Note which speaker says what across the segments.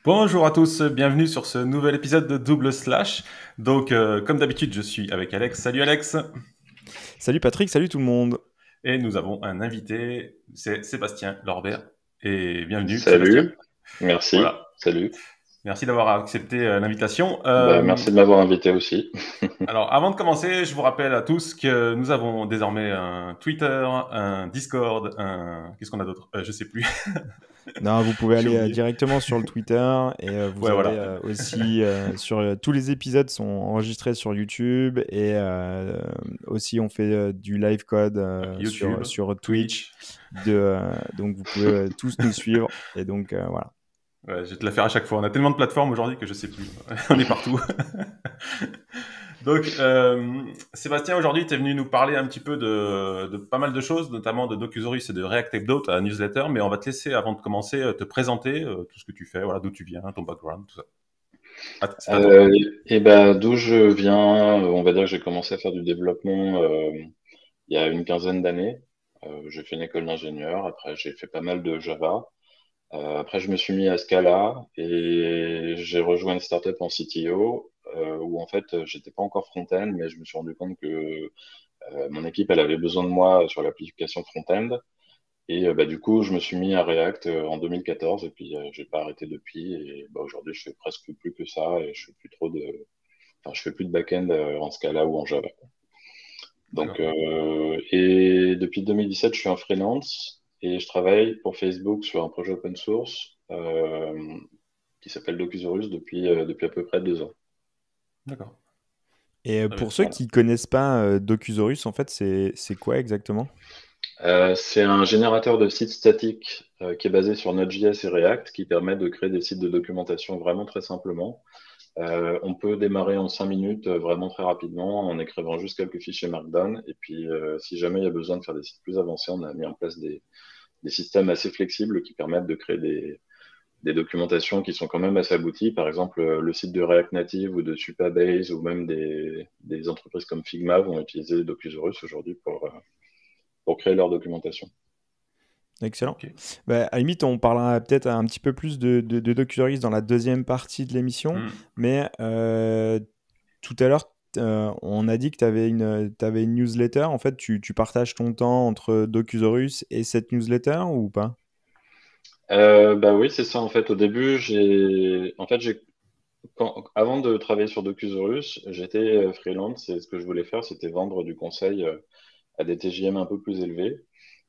Speaker 1: Bonjour à tous, bienvenue sur ce nouvel épisode de Double Slash. Donc, comme d'habitude, je suis avec Alex. Salut Alex.
Speaker 2: Salut Patrick, salut tout le monde.
Speaker 1: Et nous avons un invité, c'est Sébastien Lorbert. Et bienvenue Sébastien.
Speaker 3: Salut, merci,
Speaker 1: Voilà,
Speaker 3: salut.
Speaker 1: merci d'avoir accepté l'invitation.
Speaker 3: Merci de m'avoir invité aussi.
Speaker 1: Alors, avant de commencer, je vous rappelle à tous que nous avons désormais un Twitter, un Discord, un... Qu'est-ce qu'on a d'autre? Je sais plus,
Speaker 2: Non, vous pouvez
Speaker 1: j'ai
Speaker 2: aller
Speaker 1: oublié.
Speaker 2: directement sur le Twitter et vous
Speaker 1: Ouais,
Speaker 2: avez
Speaker 1: voilà.
Speaker 2: aussi tous les épisodes sont enregistrés sur YouTube et aussi on fait du live code
Speaker 1: YouTube,
Speaker 2: sur Twitch.
Speaker 1: Twitch.
Speaker 2: Donc vous pouvez tous nous suivre et donc voilà.
Speaker 1: Ouais, je vais te la faire à chaque fois. On a tellement de plateformes aujourd'hui que je sais plus. On est partout. Donc, Sébastien, aujourd'hui, tu es venu nous parler un petit peu de pas mal de choses, notamment de Docusaurus et de React Update, ta newsletter, mais on va te laisser, avant de commencer, te présenter tout ce que tu fais, voilà, d'où tu viens, ton background, tout ça. C'est à toi.
Speaker 3: Euh, D'où je viens, on va dire que j'ai commencé à faire du développement il y a une quinzaine d'années. J'ai fait une école d'ingénieur, après j'ai fait pas mal de Java. Après je me suis mis à Scala et j'ai rejoint une startup en CTO où en fait j'étais pas encore front-end, mais je me suis rendu compte que mon équipe elle avait besoin de moi sur l'application front-end. Et du coup, je me suis mis à React en 2014 et puis j'ai pas arrêté depuis. Et aujourd'hui, je fais presque plus que ça et je fais plus trop de, enfin, je fais plus de back-end en Scala ou en Java. Donc,
Speaker 1: D'accord.
Speaker 3: et depuis 2017, je suis en freelance et je travaille pour Facebook sur un projet open source qui s'appelle Docusaurus depuis à peu près 2 ans.
Speaker 1: D'accord.
Speaker 2: Et
Speaker 1: Très bien.
Speaker 2: pour ceux
Speaker 3: Voilà.
Speaker 2: qui connaissent pas Docusaurus, en fait c'est quoi exactement?
Speaker 3: C'est un générateur de sites statiques qui est basé sur Node.js et React qui permet de créer des sites de documentation vraiment très simplement. On peut démarrer en 5 minutes, vraiment très rapidement, en écrivant juste quelques fichiers Markdown. Et puis, si jamais il y a besoin de faire des sites plus avancés, on a mis en place des systèmes assez flexibles qui permettent de créer des documentations qui sont quand même assez abouties. Par exemple, le site de React Native ou de Supabase ou même des entreprises comme Figma vont utiliser Docusaurus aujourd'hui pour créer leur documentation.
Speaker 2: Excellent.
Speaker 1: Ok.
Speaker 2: Bah, à la limite, on parlera peut-être un petit peu plus de Docusaurus dans la deuxième partie de l'émission,
Speaker 1: Hmm.
Speaker 2: mais tout à l'heure, on a dit que t'avais une newsletter. En fait, tu partages ton temps entre Docusaurus et cette newsletter ou pas?
Speaker 3: Oui, c'est ça en fait. Au début, avant de travailler sur Docusaurus, j'étais freelance et ce que je voulais faire, c'était vendre du conseil à des TJM un peu plus élevés.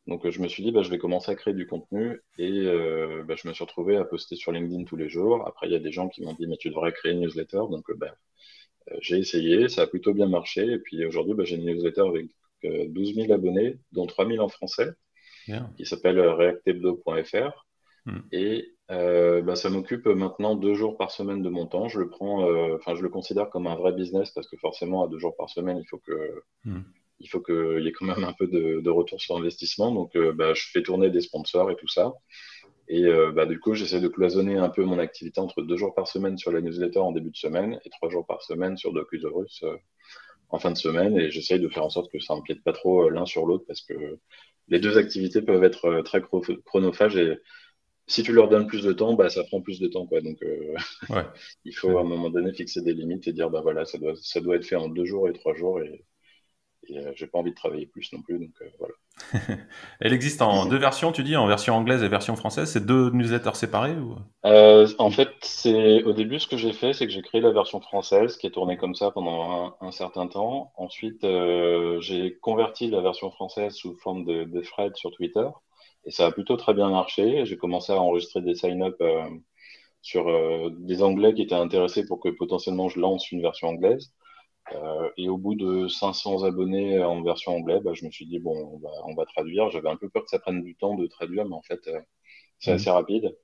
Speaker 3: Donc je me suis dit, je vais commencer à créer du contenu et je me suis retrouvé à poster sur LinkedIn tous les jours. Après, il y a des gens qui m'ont dit, mais tu devrais créer une newsletter. Donc j'ai essayé, ça a plutôt bien marché. Et puis aujourd'hui, j'ai une newsletter avec 12 000 abonnés, dont 3 000 en français,
Speaker 1: Bien.
Speaker 3: qui s'appelle reactebdo.fr.
Speaker 1: Hmm.
Speaker 3: Et ça m'occupe maintenant 2 jours par semaine de mon temps. Je le considère comme un vrai business parce que forcément, à 2 jours par semaine,
Speaker 1: Hmm.
Speaker 3: il faut qu'il y ait quand même un peu de retour sur investissement. Donc, je fais tourner des sponsors et tout ça. Et du coup, j'essaie de cloisonner un peu mon activité entre 2 jours par semaine sur la newsletter en début de semaine et 3 jours par semaine sur Docusaurus en fin de semaine. Et j'essaye de faire en sorte que ça empiète pas trop l'un sur l'autre parce que les deux activités peuvent être très chronophages et si tu leur donnes plus de temps, ça prend plus de temps, quoi. Donc,
Speaker 1: Ouais.
Speaker 3: il
Speaker 1: Très
Speaker 3: faut à un
Speaker 1: bien.
Speaker 3: moment donné fixer des limites et dire, voilà, ça doit être fait en 2 jours et 3 jours et j'ai pas envie de travailler plus non plus. Donc, voilà.
Speaker 1: Elle existe en deux versions, tu dis, en version anglaise et version française. C'est deux newsletters séparés ou...
Speaker 3: En fait, au début, ce que j'ai fait, c'est que j'ai créé la version française qui est tournée comme ça pendant un certain temps. Ensuite, j'ai converti la version française sous forme de thread sur Twitter et ça a plutôt très bien marché. J'ai commencé à enregistrer des sign-up sur des Anglais qui étaient intéressés pour que potentiellement je lance une version anglaise. Et au bout de 500 abonnés en version anglaise, je me suis dit, bon, on va traduire. J'avais un peu peur que ça prenne du temps de traduire, mais en fait, c'est
Speaker 1: Hmm.
Speaker 3: assez rapide.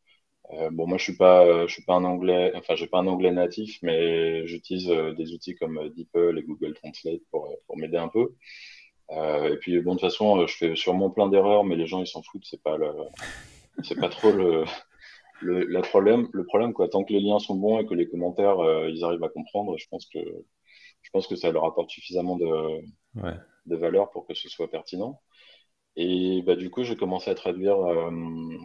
Speaker 3: Moi, je suis pas un anglais, enfin, j'ai pas un anglais natif, mais j'utilise des outils comme DeepL et Google Translate pour m'aider un peu. Et puis, bon, de toute façon, je fais sûrement plein d'erreurs, mais les gens, ils s'en foutent. C'est pas trop le problème, quoi. Tant que les liens sont bons et que les commentaires, ils arrivent à comprendre, je pense que ça leur apporte suffisamment
Speaker 1: Ouais.
Speaker 3: de valeur pour que ce soit pertinent. Et du coup, j'ai commencé à traduire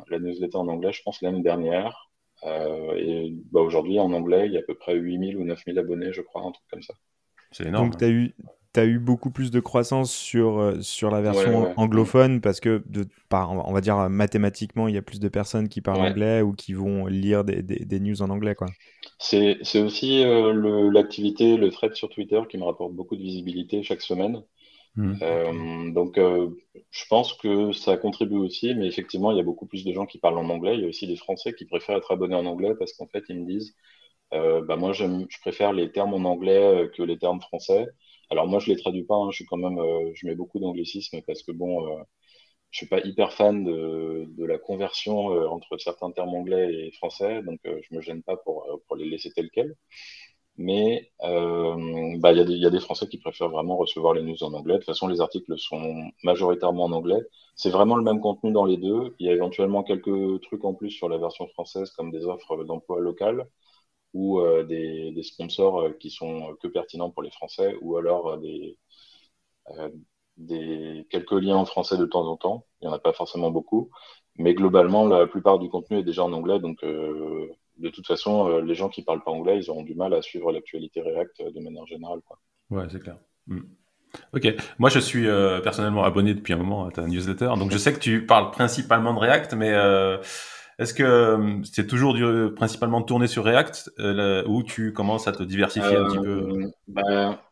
Speaker 3: la newsletter en anglais, je pense, l'année dernière. Et bah, aujourd'hui, en anglais, il y a à peu près 8000 ou 9000 abonnés, je crois, un truc comme ça.
Speaker 1: C'est énorme.
Speaker 2: Donc, t'as eu beaucoup plus de croissance sur la
Speaker 3: Ouais,
Speaker 2: version
Speaker 3: ouais,
Speaker 2: anglophone parce que, on va dire mathématiquement, il y a plus de personnes qui parlent
Speaker 3: ouais.
Speaker 2: anglais ou qui vont lire des news en anglais, quoi.
Speaker 3: C'est aussi l'activité, le thread sur Twitter qui me rapporte beaucoup de visibilité chaque semaine. Donc, je pense que ça contribue aussi, mais effectivement, il y a beaucoup plus de gens qui parlent en anglais. Il y a aussi des Français qui préfèrent être abonnés en anglais parce qu'en fait, ils me disent, bah moi, je préfère les termes en anglais que les termes français. Alors moi, je les traduis pas, hein, je suis quand même, je mets beaucoup d'anglicisme parce que bon, je suis pas hyper fan de la conversion entre certains termes anglais et français, donc je me gêne pas pour les laisser tels quels. Mais bah, il y a des Français qui préfèrent vraiment recevoir les news en anglais. De toute façon, les articles sont majoritairement en anglais. C'est vraiment le même contenu dans les deux. Il y a éventuellement quelques trucs en plus sur la version française, comme des offres d'emploi local ou des sponsors qui sont que pertinents pour les Français, ou alors euh, quelques liens en français de temps en temps. Il n'y en a pas forcément beaucoup. Mais globalement, la plupart du contenu est déjà en anglais. Donc, de toute façon, les gens qui parlent pas anglais, ils auront du mal à suivre l'actualité React de manière générale, quoi.
Speaker 1: Ouais, c'est clair. Ok. Moi, je suis personnellement abonné depuis un moment à ta newsletter, donc je sais que tu parles principalement de React, mais est-ce que c'est toujours principalement tourné sur React ou tu commences à te diversifier un petit peu?
Speaker 3: Bah,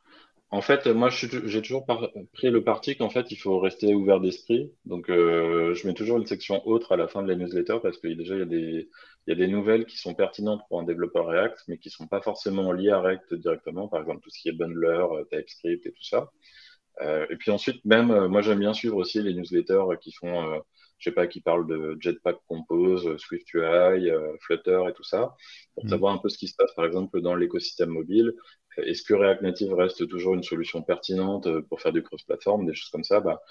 Speaker 3: en fait, moi, j'ai toujours pris le parti qu'en fait, il faut rester ouvert d'esprit. Donc, je mets toujours une section autre à la fin de la newsletter parce que déjà, il y a des nouvelles qui sont pertinentes pour un développeur React, mais qui sont pas forcément liées à React directement. Par exemple, tout ce qui est bundler, TypeScript et tout ça. Et puis ensuite, même, moi, j'aime bien suivre aussi les newsletters qui font, je sais pas, qui parlent de Jetpack Compose, SwiftUI, Flutter et tout ça, pour
Speaker 1: Mm.
Speaker 3: savoir un peu ce qui se passe, par exemple, dans l'écosystème mobile. Est-ce que React Native reste toujours une solution pertinente pour faire du cross-platform, des choses comme ça? Bah,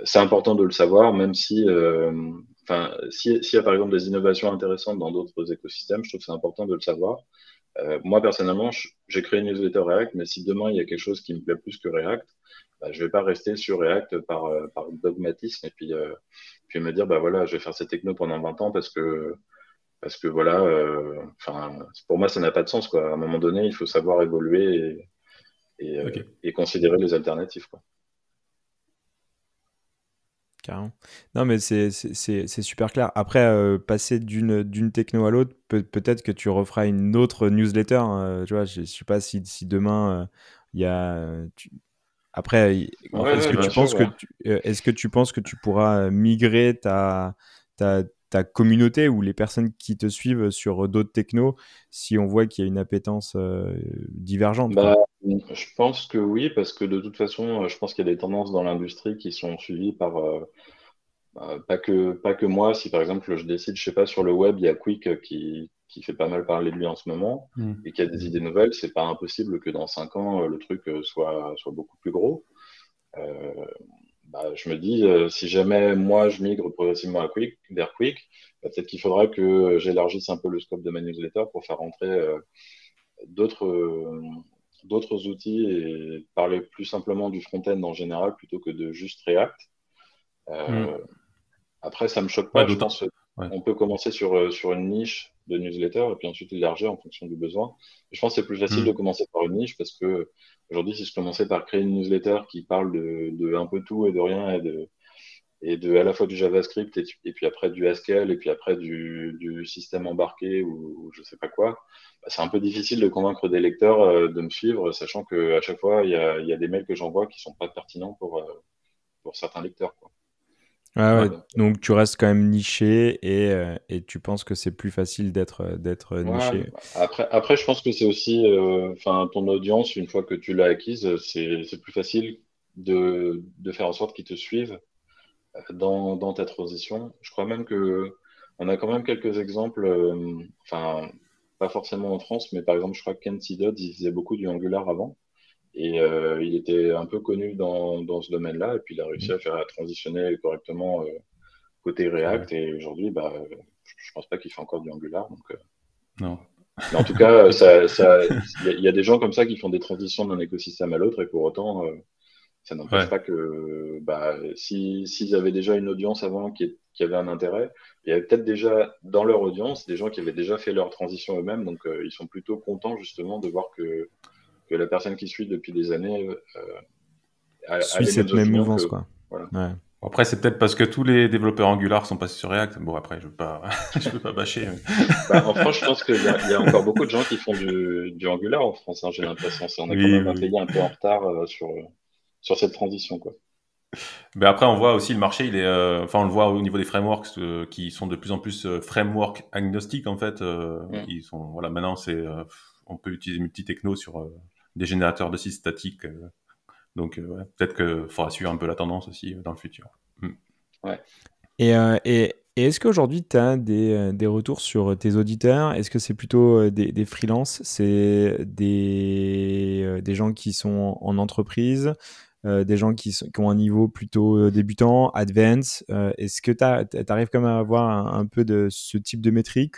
Speaker 3: c'est important de le savoir, même si, enfin, s'il y a par exemple des innovations intéressantes dans d'autres écosystèmes, je trouve que c'est important de le savoir. Moi, personnellement, j'ai créé une newsletter React, mais si demain il y a quelque chose qui me plaît plus que React, bah, je vais pas rester sur React par dogmatisme et puis me dire, bah voilà, je vais faire cette techno pendant 20 ans parce que voilà, enfin, pour moi, ça n'a pas de sens, quoi. À un moment donné, il faut savoir évoluer
Speaker 1: Ok.
Speaker 3: et considérer les alternatives, quoi.
Speaker 2: Carrément. Non, mais c'est super clair. Après, passer d'une techno à l'autre, peut-être que tu referas une autre newsletter, hein. Tu vois, je sais pas si demain il y a. Après,
Speaker 3: Ouais,
Speaker 2: est-ce
Speaker 3: ouais,
Speaker 2: que
Speaker 3: bien
Speaker 2: tu
Speaker 3: sûr,
Speaker 2: penses que
Speaker 3: ouais.
Speaker 2: est-ce que tu penses que tu pourras migrer ta communauté ou les personnes qui te suivent sur d'autres technos si on voit qu'il y a une appétence divergente, quoi?
Speaker 3: Bah, je pense que oui, parce que de toute façon, je pense qu'il y a des tendances dans l'industrie qui sont suivies par, pas que moi. Si par exemple je décide, je sais pas, sur le web, il y a Quick qui fait pas mal parler de lui en ce moment
Speaker 1: Mm.
Speaker 3: et qui a des idées nouvelles, c'est pas impossible que dans 5 ans, le truc soit beaucoup plus gros. Euh, Bah, je me dis, si jamais moi je migre progressivement vers Quick, bah, peut-être qu'il faudra que j'élargisse un peu le scope de ma newsletter pour faire rentrer d'autres d'autres outils et parler plus simplement du front-end en général plutôt que de juste React.
Speaker 1: Mm.
Speaker 3: Euh, Après, ça me choque
Speaker 1: Ouais,
Speaker 3: pas. Je
Speaker 1: d'autant.
Speaker 3: pense
Speaker 1: Ouais.
Speaker 3: on peut commencer sur une niche de newsletter et puis ensuite élargir en fonction du besoin. Je pense que c'est plus facile de
Speaker 1: Mm.
Speaker 3: commencer par une niche parce que aujourd'hui, si je commençais par créer une newsletter qui parle de un peu tout et de rien et de à la fois du JavaScript et puis après du Haskell et puis après du système embarqué ou je sais pas quoi, bah, c'est un peu difficile de convaincre des lecteurs de me suivre, sachant que à chaque fois, il y a des mails que j'envoie qui sont pas pertinents pour certains lecteurs, quoi.
Speaker 2: Ouais, ouais.
Speaker 3: Donc,
Speaker 2: Donc tu restes quand même niché et tu penses que c'est plus facile d'être
Speaker 3: ouais.
Speaker 2: niché.
Speaker 3: Après, je pense que c'est aussi, enfin, ton audience, une fois que tu l'as acquise, c'est plus facile de faire en sorte qu'ils te suivent dans ta transition. Je crois même que on a quand même quelques exemples, enfin, pas forcément en France, mais par exemple, je crois que Ken Sidod, il faisait beaucoup du Angular avant. Et il était un peu connu dans ce domaine-là, et puis il a réussi
Speaker 2: Mm.
Speaker 3: à transitionner correctement côté
Speaker 1: C'est
Speaker 3: React,
Speaker 1: vrai.
Speaker 3: et aujourd'hui, bah, je pense pas qu'il fait encore du Angular. Donc,
Speaker 1: Non.
Speaker 3: mais en tout cas,
Speaker 1: Ok.
Speaker 3: il y a des gens comme ça qui font des transitions d'un écosystème à l'autre, et pour autant, ça n'empêche
Speaker 1: Ouais.
Speaker 3: pas que bah, s'ils avaient déjà une audience avant qui avaient un intérêt. Il y avait peut-être déjà dans leur audience des gens qui avaient déjà fait leur transition eux-mêmes, donc ils sont plutôt contents justement de voir que la personne qui suit depuis des années a
Speaker 2: Suit
Speaker 3: les mêmes
Speaker 2: cette même
Speaker 3: opinions
Speaker 2: mouvance,
Speaker 3: que
Speaker 2: quoi.
Speaker 3: voilà.
Speaker 2: Ouais.
Speaker 1: Après, c'est peut-être parce que tous les développeurs Angular sont passés sur React. Bon, après, je veux pas, je veux pas bâcher.
Speaker 3: Bah, en France, je pense qu'il y a encore beaucoup de gens qui font du Angular en France, hein, j'ai l'impression. On est quand
Speaker 1: Oui,
Speaker 3: même un
Speaker 1: oui,
Speaker 3: pays
Speaker 1: oui.
Speaker 3: un peu en retard sur cette transition, quoi.
Speaker 1: Mais après, on voit aussi le marché, il est, enfin, on le voit au niveau des frameworks qui sont de plus en plus framework agnostiques en fait.
Speaker 3: Mm.
Speaker 1: Ils sont, voilà, maintenant c'est, on peut utiliser multi-techno sur des générateurs de sites statiques. Donc, ouais, peut-être que faudra suivre un peu la tendance aussi dans le futur. Mm.
Speaker 3: Ouais.
Speaker 2: Et est-ce qu'aujourd'hui, tu as des retours sur tes auditeurs? Est-ce que c'est plutôt des freelances? C'est des gens qui sont en entreprise? Des gens qui ont un niveau plutôt débutant, advance? Est-ce que tu arrives quand même à avoir un peu de ce type de métrique?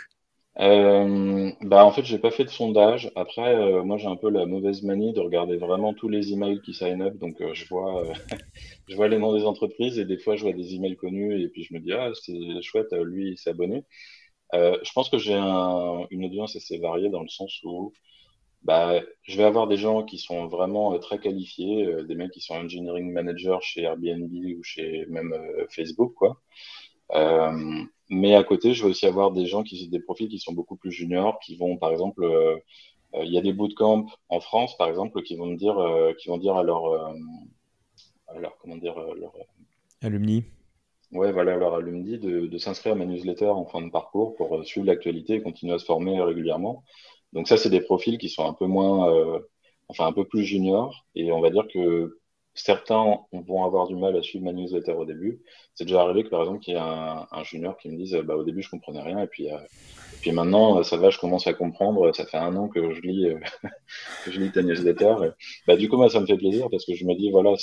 Speaker 3: Bah, en fait, j'ai pas fait de sondage. Après, moi, j'ai un peu la mauvaise manie de regarder vraiment tous les emails qui sign up. Donc, je vois les noms des entreprises et des fois, je vois des emails connus et puis je me dis, ah, c'est chouette, lui, il s'est abonné. Je pense que j'ai une audience assez variée dans le sens où bah, je vais avoir des gens qui sont vraiment très qualifiés, des mecs qui sont engineering manager chez Airbnb ou chez même Facebook, quoi. Mais à côté, je vais aussi avoir des gens des profils qui sont beaucoup plus juniors, qui vont, par exemple, il y a des bootcamps en France, par exemple, qui vont dire comment dire,
Speaker 2: Alumni?
Speaker 3: ouais, voilà, leur alumni de s'inscrire à ma newsletter en fin de parcours pour suivre l'actualité et continuer à se former régulièrement. Donc ça, c'est des profils qui sont un peu moins, enfin un peu plus juniors. Et on va dire que certains vont avoir du mal à suivre ma newsletter au début. C'est déjà arrivé que par exemple, qu'il y ait un junior qui me dise, bah, au début, je comprenais rien. Et puis maintenant, ça va, je commence à comprendre. Ça fait un an que je lis, que je lis ta newsletter. Et, bah, du coup, moi, ça me fait plaisir parce que je me dis, voilà,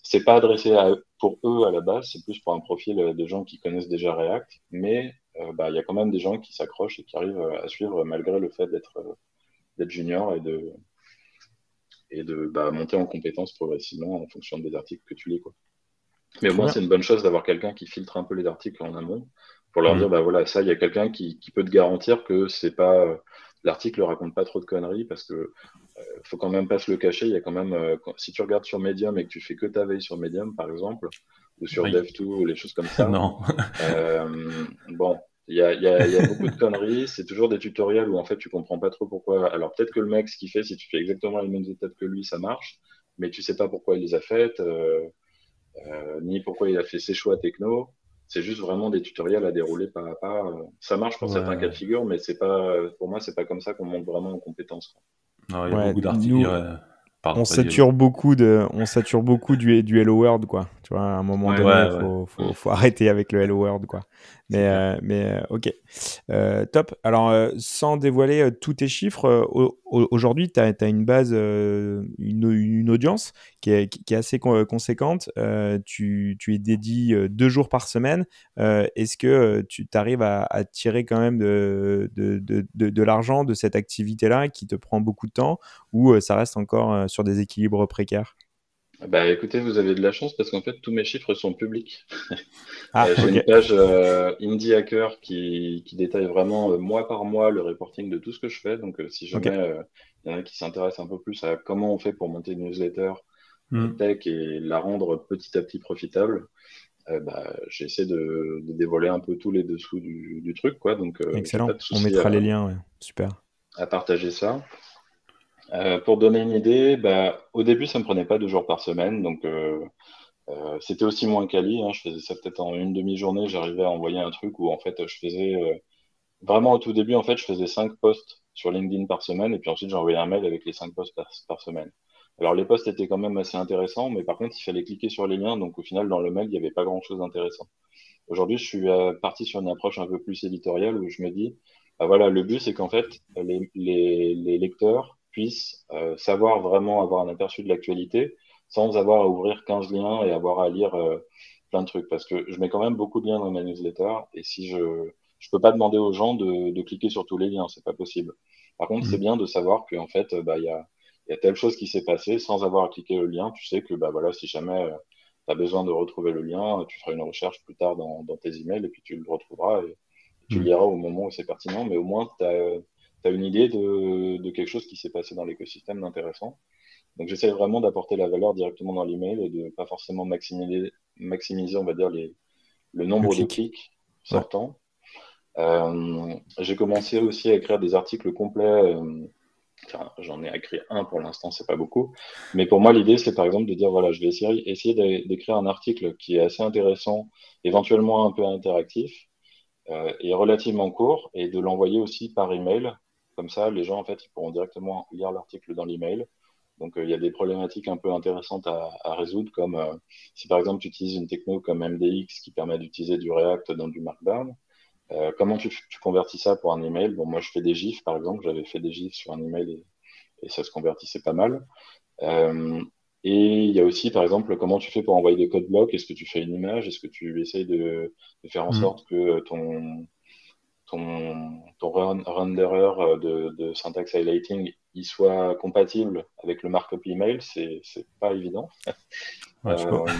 Speaker 3: c'est pas adressé pour eux à la base, c'est plus pour un profil de gens qui connaissent déjà React, mais bah, il y a quand même des gens qui s'accrochent et qui arrivent à suivre malgré le fait d'être junior et de bah, monter en compétences progressivement en fonction des articles que tu lis, quoi. Mais au
Speaker 2: Trop
Speaker 3: moins,
Speaker 2: bien.
Speaker 3: c'est une bonne chose d'avoir quelqu'un qui filtre un peu les articles en amont pour leur dire,
Speaker 1: Mm.
Speaker 3: bah voilà, ça, il y a quelqu'un qui peut te garantir que c'est pas, l'article raconte pas trop de conneries parce que faut quand même pas se le cacher. Il y a quand même, si tu regardes sur Medium et que tu fais que ta veille sur Medium, par exemple, ou sur
Speaker 1: Oui.
Speaker 3: Dev2 ou les choses comme ça,
Speaker 1: Non.
Speaker 3: bon, il y a beaucoup de conneries. C'est toujours des tutoriels où en fait tu comprends pas trop pourquoi. Alors peut-être que le mec, ce qu'il fait, si tu fais exactement les mêmes étapes que lui, ça marche, mais tu sais pas pourquoi il les a faites, ni pourquoi il a fait ses choix techno. C'est juste vraiment des tutoriels à dérouler pas à pas. Ça marche pour
Speaker 1: Ouais,
Speaker 3: certains cas
Speaker 1: ouais.
Speaker 3: de figure, mais c'est pas, pour moi, c'est pas comme ça qu'on monte vraiment en compétences, quoi.
Speaker 1: Non, il y a
Speaker 2: Ouais,
Speaker 1: beaucoup d'articles.
Speaker 2: nous,
Speaker 1: Pardon,
Speaker 2: on
Speaker 1: vas-y, vas-y.
Speaker 2: sature on sature beaucoup du Hello World, quoi. Tu vois, à un moment
Speaker 3: Ouais,
Speaker 2: donné,
Speaker 1: Ouais,
Speaker 2: il
Speaker 1: ouais.
Speaker 3: mm,
Speaker 2: faut arrêter avec le Hello World, quoi.
Speaker 1: C'est clair.
Speaker 2: Ok. Top. Alors, sans dévoiler tous tes chiffres, aujourd'hui, tu as une base, une audience qui est assez conséquente. Tu es dédié 2 jours par semaine. Est-ce que tu arrives à tirer quand même de l'argent de cette activité-là qui te prend beaucoup de temps ou ça reste encore sur des équilibres précaires?
Speaker 3: bah écoutez, vous avez de la chance parce qu'en fait tous mes chiffres sont publics.
Speaker 2: Ah,
Speaker 3: J'ai
Speaker 2: ok.
Speaker 3: une page Indie Hacker qui détaille vraiment mois par mois le reporting de tout ce que je fais. Donc si
Speaker 2: Ok.
Speaker 3: jamais il y en a qui s'intéressent un peu plus à comment on fait pour monter une newsletter
Speaker 1: Mm.
Speaker 3: tech et la rendre petit à petit profitable, bah, j'essaie de dévoiler un peu tous les dessous du truc, quoi. Donc j'ai
Speaker 2: Excellent.
Speaker 3: pas de
Speaker 2: On
Speaker 3: souci
Speaker 2: mettra les liens, ouais. Super.
Speaker 3: à partager ça. Pour donner une idée, bah, au début ça me prenait pas 2 jours par semaine, donc c'était aussi moins quali, hein. Je faisais ça peut-être en une demi-journée. J'arrivais à envoyer un truc où en fait je faisais vraiment au tout début en fait je faisais 5 posts sur LinkedIn par semaine et puis ensuite j'envoyais un mail avec les 5 posts par semaine. Alors les posts étaient quand même assez intéressants, mais par contre il fallait cliquer sur les liens, donc au final dans le mail il n'y avait pas grand-chose d'intéressant. Aujourd'hui je suis parti sur une approche un peu plus éditoriale où je me dis bah voilà, le but c'est qu'en fait les lecteurs puissent savoir vraiment avoir un aperçu de l'actualité sans avoir à ouvrir 15 liens et avoir à lire plein de trucs. Parce que je mets quand même beaucoup de liens dans ma newsletter et si je peux pas demander aux gens de cliquer sur tous les liens, c'est pas possible. Par contre, c'est
Speaker 1: Mm.
Speaker 3: bien de savoir qu'en fait, bah, il y a telle chose qui s'est passée sans avoir à cliquer le lien. Tu sais que bah voilà, si jamais as besoin de retrouver le lien, tu feras une recherche plus tard dans tes emails et puis tu le retrouveras et tu le
Speaker 2: Mm.
Speaker 3: liras au moment où c'est pertinent, mais au moins tu as une idée de quelque chose qui s'est passé dans l'écosystème d'intéressant. Donc j'essaie vraiment d'apporter la valeur directement dans l'email et de pas forcément maximiser, on va dire, le
Speaker 2: Le
Speaker 3: nombre de
Speaker 2: clic.
Speaker 3: clics
Speaker 2: Ouais.
Speaker 3: sortants. J'ai commencé aussi à écrire des articles complets. Enfin, j'en ai écrit un pour l'instant, c'est pas beaucoup. Mais pour moi, l'idée, c'est par exemple de dire, voilà, je vais essayer d'écrire un article qui est assez intéressant, éventuellement un peu interactif, et relativement court, et de l'envoyer aussi par email. Comme ça, les gens, en fait, ils pourront directement lire l'article dans l'email. Donc, il y a des problématiques un peu intéressantes à résoudre, comme si par exemple tu utilises une techno comme MDX qui permet d'utiliser du React dans du Markdown. Comment tu convertis ça pour un email? Bon, moi, je fais des GIFs, par exemple. J'avais fait des GIFs sur un email et ça se convertissait pas mal. Euh, et il y a aussi, par exemple, comment tu fais pour envoyer des codes blocs? Est-ce que tu fais une image? Est-ce que tu essayes de faire en
Speaker 2: Mm.
Speaker 3: sorte que ton renderer de syntax highlighting il soit compatible avec le markup email? C'est pas évident.
Speaker 1: Ouais, je vois.
Speaker 3: Euh,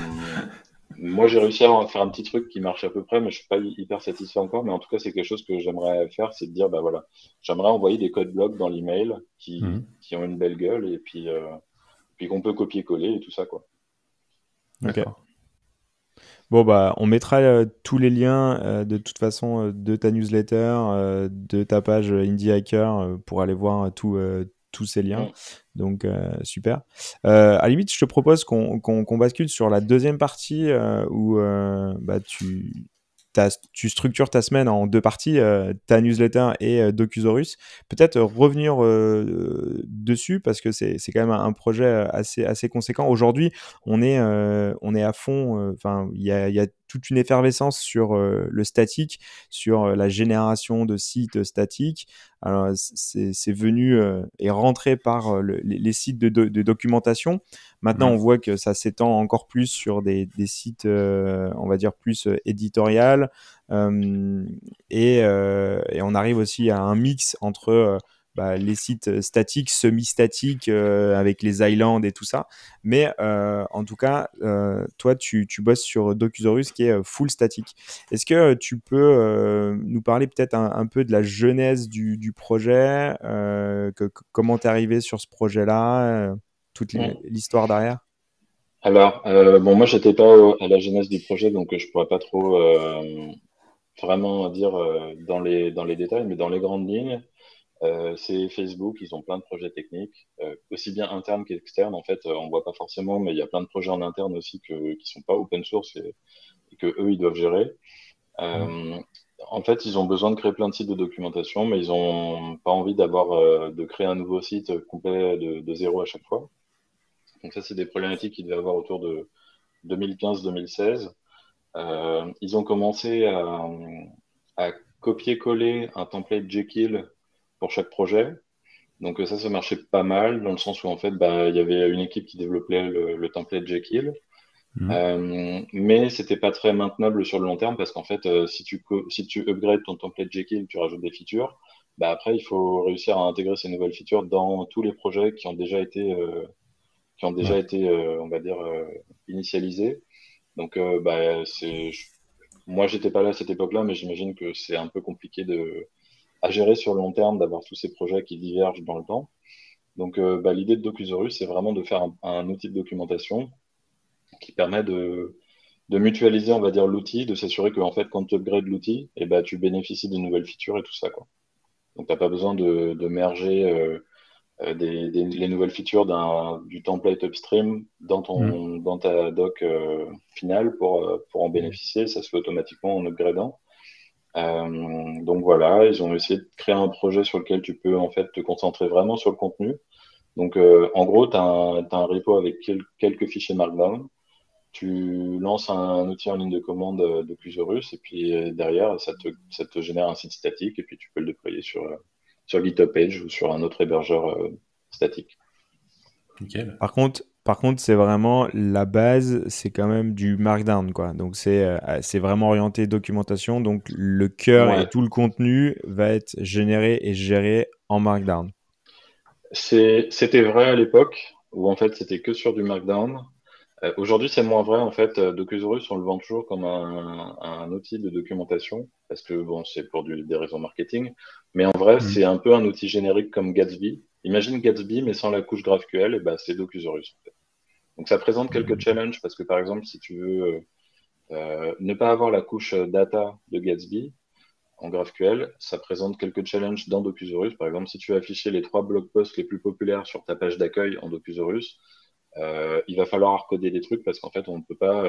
Speaker 3: Moi, j'ai réussi à faire un petit truc qui marche à peu près, mais je suis pas hyper satisfait encore. Mais en tout cas, c'est quelque chose que j'aimerais faire, c'est de dire, bah voilà, j'aimerais envoyer des codes blocs dans l'email
Speaker 1: Mhm.
Speaker 3: qui ont une belle gueule et puis qu'on peut copier-coller et tout ça, quoi.
Speaker 2: Ok.
Speaker 1: D'accord.
Speaker 2: Bon, bah, on mettra tous les liens de toute façon de ta newsletter, de ta page Indie Hacker pour aller voir tous ces liens.
Speaker 3: Mm.
Speaker 2: Donc, super. À la limite, je te propose qu'on bascule sur la deuxième partie où bah, tu structures ta semaine en deux parties, ta newsletter et Docusaurus. Peut-être revenir dessus parce que c'est quand même un projet assez conséquent. Aujourd'hui, on est à fond. Enfin, il y a toute une effervescence sur le statique, sur la génération de sites statiques. Alors, c'est venu et rentré par les sites de documentation. Maintenant, on
Speaker 1: Mhm.
Speaker 2: voit que ça s'étend encore plus sur des sites, on va dire, plus éditorial. Euh, et on arrive aussi à un mix entre bah, les sites statiques, semi-statiques, avec les islands et tout ça. Mais en tout cas, toi, tu bosses sur Docusaurus qui est full statique. Est-ce que tu peux nous parler peut-être un peu de la genèse du projet, comment t'es arrivé sur ce projet-là, toute
Speaker 3: Mm.
Speaker 2: l'histoire derrière?
Speaker 3: Alors, bon, moi, j'étais pas à la genèse du projet, donc je pourrais pas trop vraiment dire dans les détails, mais dans les grandes lignes. C'est Facebook, ils ont plein de projets techniques, aussi bien internes qu'externes. En fait, on voit pas forcément, mais il y a plein de projets en interne aussi qui sont pas open source et que eux, ils doivent gérer.
Speaker 2: Mm.
Speaker 3: Euh, En fait, ils ont besoin de créer plein de sites de documentation, mais ils ont pas envie de créer un nouveau site complet de zéro à chaque fois. Donc ça, c'est des problématiques qu'ils devaient avoir autour de 2015-2016. Ils ont commencé à copier-coller un template Jekyll pour chaque projet. Donc ça marchait pas mal dans le sens où en fait, bah, il y avait une équipe qui développait le template Jekyll,
Speaker 1: Mhm.
Speaker 3: mais c'était pas très maintenable sur le long terme parce qu'en fait, si tu upgrades ton template Jekyll, tu rajoutes des features, bah après il faut réussir à intégrer ces nouvelles features dans tous les projets
Speaker 2: Ouais.
Speaker 3: on va dire, initialisés. Donc bah, moi j'étais pas là à cette époque-là, mais j'imagine que c'est un peu compliqué à gérer sur le long terme d'avoir tous ces projets qui divergent dans le temps. Donc, bah, l'idée de Docusaurus, c'est vraiment de faire un outil de documentation qui permet de mutualiser, on va dire, l'outil, de s'assurer que, en fait, quand tu upgrades l'outil, eh ben, tu bénéficies de nouvelles features et tout ça, quoi. Donc, t'as pas besoin de merger les nouvelles features du template upstream
Speaker 1: Mhm.
Speaker 3: dans ta doc finale pour en bénéficier. Ça se fait automatiquement en upgradant. Donc voilà, ils ont essayé de créer un projet sur lequel tu peux en fait te concentrer vraiment sur le contenu. Donc, en gros, t'as un repo avec quelques fichiers Markdown. Tu lances un outil en ligne de commande de Clusaurus et puis derrière, ça te génère un site statique et puis tu peux le déployer sur GitHub Page ou sur un autre hébergeur statique.
Speaker 1: Nickel.
Speaker 2: Par contre, c'est vraiment la base, c'est quand même du Markdown, quoi. Donc, c'est vraiment orienté documentation. Donc, le cœur et
Speaker 3: Ouais,
Speaker 2: tout le contenu va être généré et géré en Markdown.
Speaker 3: c'était vrai à l'époque où en fait c'était que sur du Markdown. Aujourd'hui, c'est moins vrai. En fait, Docusaurus, on le vend toujours comme un outil de documentation, parce que bon, c'est pour des raisons marketing. Mais en vrai,
Speaker 1: Hmm.
Speaker 3: c'est un peu un outil générique comme Gatsby. Imagine Gatsby, mais sans la couche GraphQL, et bah, c'est Docusaurus. En fait. Donc, ça présente quelques challenges, parce que par exemple, si tu veux ne pas avoir la couche data de Gatsby en GraphQL, ça présente quelques challenges dans Docusaurus. Par exemple, si tu veux afficher les 3 blog posts les plus populaires sur ta page d'accueil en Docusaurus, il va falloir recoder des trucs parce qu'en fait, on ne peut pas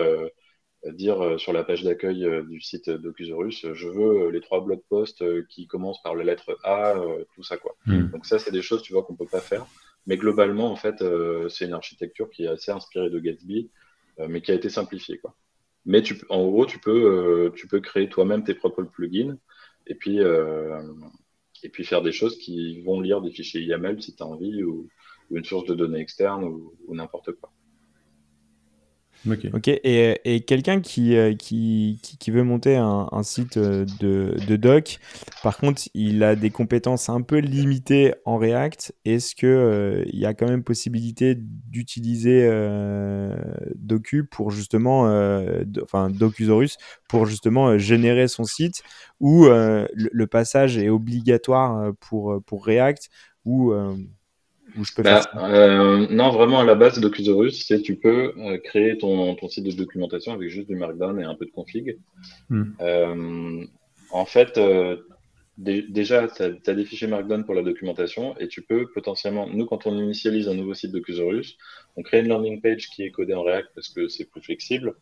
Speaker 3: dire sur la page d'accueil du site Docusaurus, je veux les 3 blog posts qui commencent par la lettre A, tout ça quoi.
Speaker 1: Hmm.
Speaker 3: Donc ça, c'est des choses, tu vois, qu'on peut pas faire. Mais globalement, en fait, c'est une architecture qui est assez inspirée de Gatsby, mais qui a été simplifiée quoi. Mais en gros, tu peux créer toi-même tes propres plugins et puis, euh, et puis faire des choses qui vont lire des fichiers YAML si tu as envie ou une source de données externe ou n'importe quoi.
Speaker 1: Ok.
Speaker 2: Ok, et quelqu'un qui veut monter un site de doc, par contre, il a des compétences un peu limitées en React. Est-ce que, il y a quand même possibilité d'utiliser Docu pour justement, enfin Docusaurus pour justement générer son site, ou le passage est obligatoire pour React, ou, ou je peux faire
Speaker 3: Bah,
Speaker 2: ça?
Speaker 3: non, vraiment, à la base, Docusaurus, c'est tu peux créer ton site de documentation avec juste du Markdown et un peu de config.
Speaker 1: Hmm.
Speaker 3: Euh, En fait, déjà, tu as des fichiers Markdown pour la documentation et tu peux potentiellement, nous, quand on initialise un nouveau site Docusaurus, on crée une landing page qui est codée en React parce que c'est plus flexible.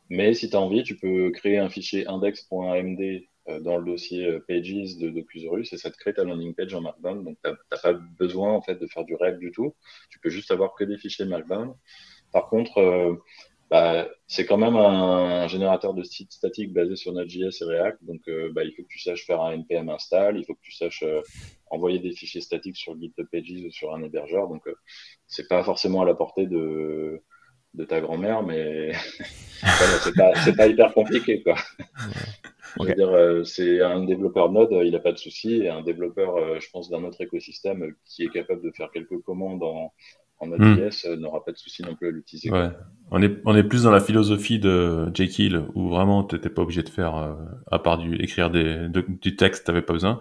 Speaker 3: Mais si tu as envie, tu peux créer un fichier index.amd dans le dossier pages de Docusaurus et ça te crée ta landing page en Markdown. Donc, tu n'as pas besoin en fait de faire du React du tout. Tu peux juste avoir que des fichiers Markdown. Par contre, bah, c'est quand même un générateur de site statique basé sur Node.js et React. Donc, bah, il faut que tu saches faire un npm install, il faut que tu saches envoyer des fichiers statiques sur GitHub Pages ou sur un hébergeur. Donc, c'est pas forcément à la portée de ta grand-mère, mais voilà, c'est pas hyper compliqué, quoi. Je
Speaker 2: Ok.
Speaker 3: veux dire, c'est un développeur Node, il n'a pas de souci, et un développeur, je pense, d'un autre écosystème qui est capable de faire quelques commandes en
Speaker 1: Hmm.
Speaker 3: Node.js n'aura pas de souci non plus à l'utiliser, quoi.
Speaker 1: Ouais. On est plus dans la philosophie de Jekyll où vraiment t'étais pas obligé de faire, à part écrire du texte, t'avais pas besoin.